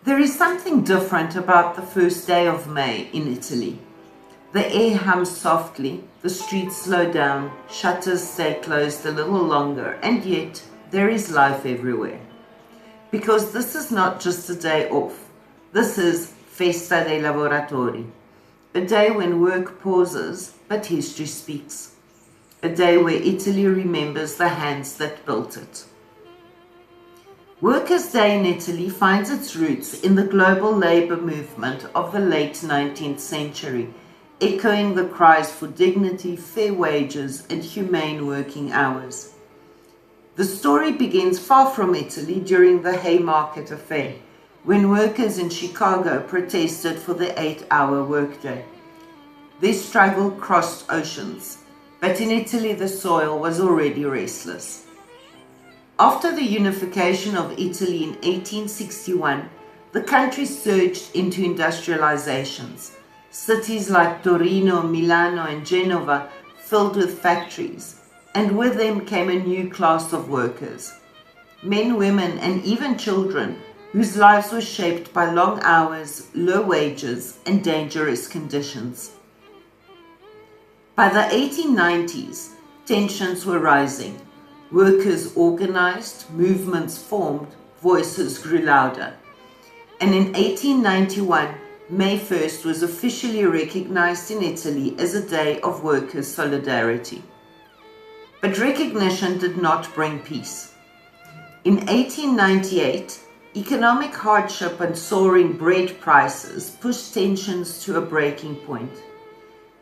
There is something different about the first day of May in Italy. The air hums softly, the streets slow down, shutters stay closed a little longer, and yet there is life everywhere. Because this is not just a day off, this is Festa dei Lavoratori, a day when work pauses but history speaks, a day where Italy remembers the hands that built it. Workers' Day in Italy finds its roots in the global labor movement of the late 19th century, echoing the cries for dignity, fair wages, and humane working hours. The story begins far from Italy during the Haymarket Affair, when workers in Chicago protested for the 8-hour workday. Their struggle crossed oceans, but in Italy the soil was already restless. After the unification of Italy in 1861, the country surged into industrializations. Cities like Torino, Milano, and Genova filled with factories, and with them came a new class of workers. Men, women, and even children whose lives were shaped by long hours, low wages, and dangerous conditions. By the 1890s, tensions were rising. Workers organized, movements formed, voices grew louder. And in 1891, May 1st was officially recognized in Italy as a day of workers' solidarity. But recognition did not bring peace. In 1898, economic hardship and soaring bread prices pushed tensions to a breaking point.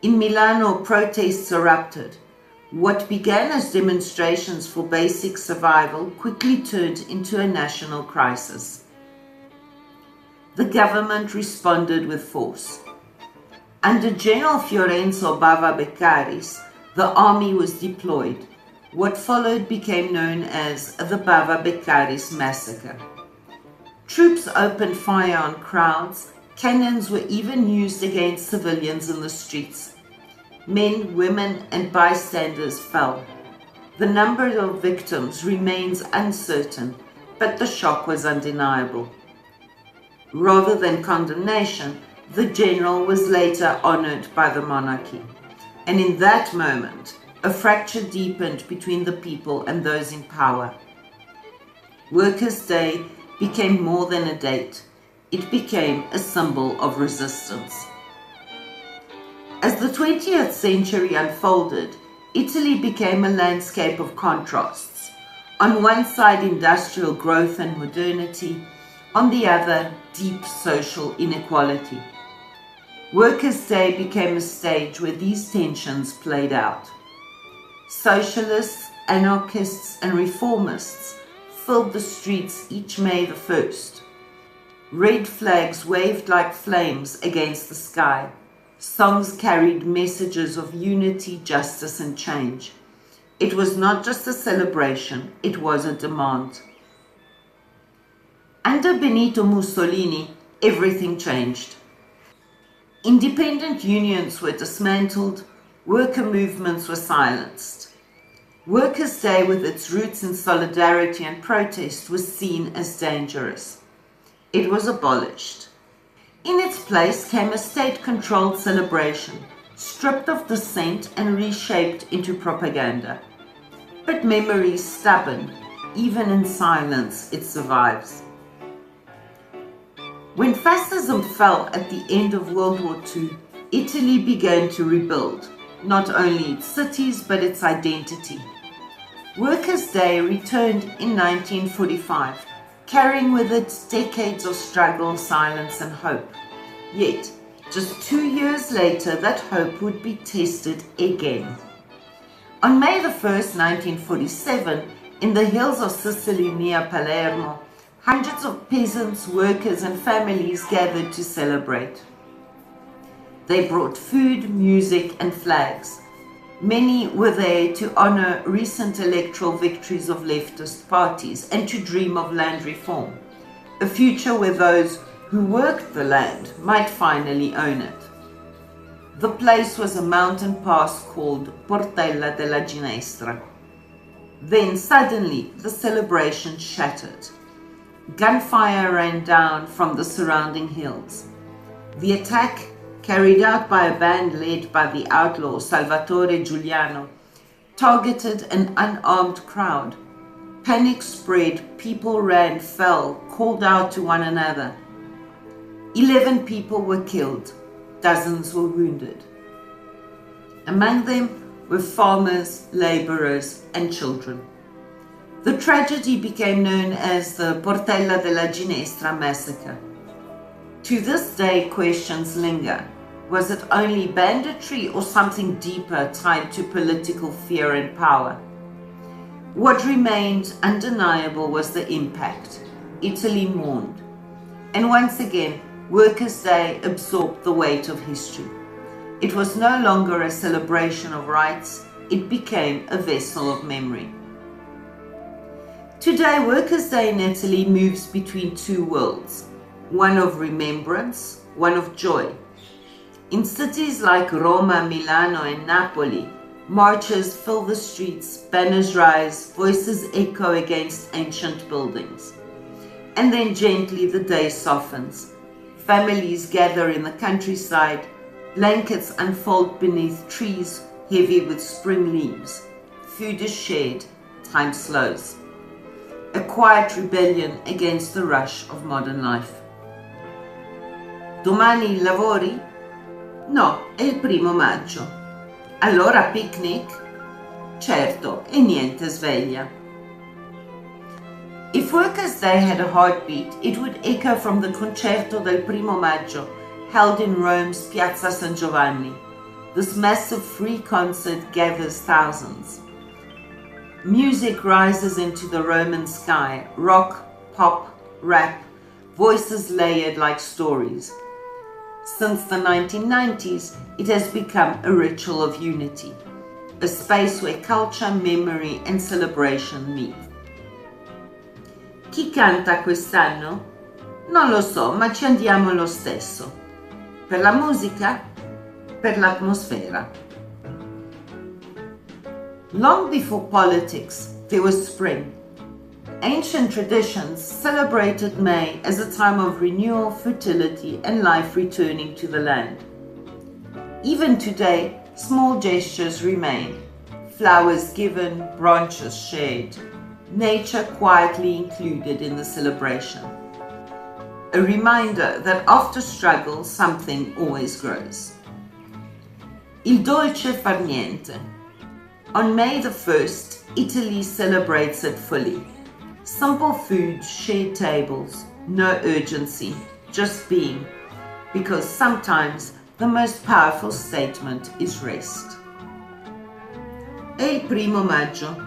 In Milano, protests erupted. What began as demonstrations for basic survival quickly turned into a national crisis. The government responded with force. Under General Fiorenzo Bava Beccaris, the army was deployed. What followed became known as the Bava Beccaris massacre. Troops opened fire on crowds. Cannons were even used against civilians in the streets. Men, women, and bystanders fell. The number of victims remains uncertain, but the shock was undeniable. Rather than condemnation, the general was later honored by the monarchy. And in that moment, a fracture deepened between the people and those in power. Workers' Day became more than a date. It became a symbol of resistance. As the 20th century unfolded, Italy became a landscape of contrasts. On one side, industrial growth and modernity. On the other, deep social inequality. Workers' Day became a stage where these tensions played out. Socialists, anarchists, and reformists filled the streets each May the 1st. Red flags waved like flames against the sky. Songs carried messages of unity, justice, and change. It was not just a celebration, it was a demand. Under Benito Mussolini, everything changed. Independent unions were dismantled, worker movements were silenced. Workers' Day, with its roots in solidarity and protest, was seen as dangerous. It was abolished. In its place came a state-controlled celebration, stripped of dissent and reshaped into propaganda. But memory is stubborn. Even in silence, it survives. When fascism fell at the end of World War II, Italy began to rebuild, not only its cities but its identity. Workers' Day returned in 1945, carrying with it decades of struggle, silence, and hope. Yet, just 2 years later, that hope would be tested again. On May 1st, 1947, in the hills of Sicily near Palermo, hundreds of peasants, workers, and families gathered to celebrate. They brought food, music, and flags. Many were there to honor recent electoral victories of leftist parties and to dream of land reform, a future where those who worked the land might finally own it. The place was a mountain pass called Portella della Ginestra. Then suddenly the celebration shattered. Gunfire rained down from the surrounding hills. The attack, carried out by a band led by the outlaw Salvatore Giuliano, targeted an unarmed crowd. Panic spread, people ran, fell, called out to one another. 11 people were killed, dozens were wounded. Among them were farmers, laborers, and children. The tragedy became known as the Portella della Ginestra massacre. To this day, questions linger. Was it only banditry or something deeper tied to political fear and power? What remained undeniable was the impact. Italy mourned. And once again, Workers' Day absorbed the weight of history. It was no longer a celebration of rights, it became a vessel of memory. Today, Workers' Day in Italy moves between two worlds, one of remembrance, one of joy. In cities like Roma, Milano, and Napoli, marches fill the streets, banners rise, voices echo against ancient buildings. And then gently the day softens. Families gather in the countryside, blankets unfold beneath trees heavy with spring leaves. Food is shared, time slows. A quiet rebellion against the rush of modern life. Domani lavori? No, è il primo maggio. Allora picnic? Certo, e niente sveglia. If Workers' Day had a heartbeat, it would echo from the Concerto del Primo Maggio, held in Rome's Piazza San Giovanni. This massive free concert gathers thousands. Music rises into the Roman sky, rock, pop, rap, voices layered like stories. Since the 1990s, it has become a ritual of unity, a space where culture, memory, and celebration meet. Chi canta quest'anno? Non lo so, ma ci andiamo lo stesso. Per la musica? Per l'atmosfera. Long before politics, there was spring. Ancient traditions celebrated May as a time of renewal, fertility, and life returning to the land. Even today, small gestures remain. Flowers given, branches shared. Nature quietly included in the celebration. A reminder that after struggle, something always grows. Il dolce far niente. On May the 1st, Italy celebrates it fully. Simple food, shared tables, no urgency, just being, because sometimes the most powerful statement is rest. È il primo maggio.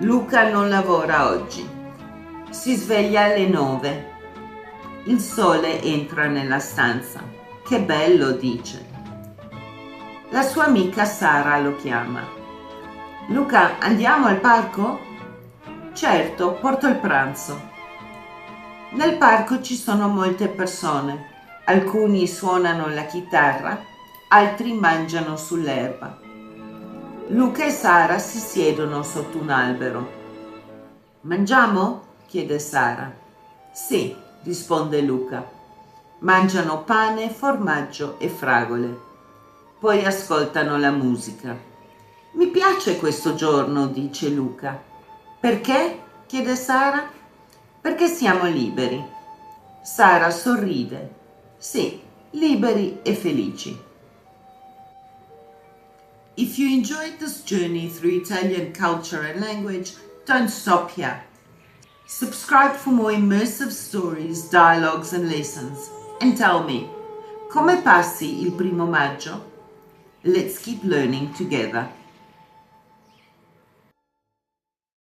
Luca non lavora oggi. Si sveglia alle 9. Il sole entra nella stanza. Che bello, dice. La sua amica Sara lo chiama. Luca, andiamo al parco? Certo, porto il pranzo. Nel parco ci sono molte persone. Alcuni suonano la chitarra, altri mangiano sull'erba. Luca e Sara si siedono sotto un albero. Mangiamo? Chiede Sara. Sì, risponde Luca. Mangiano pane, formaggio e fragole. Poi ascoltano la musica. Mi piace questo giorno, dice Luca. Perché? Chiede Sara. Perché siamo liberi. Sara sorride. Sì, liberi e felici. If you enjoyed this journey through Italian culture and language, don't stop here. Subscribe for more immersive stories, dialogues and lessons. And tell me, come passi il primo maggio? Let's keep learning together.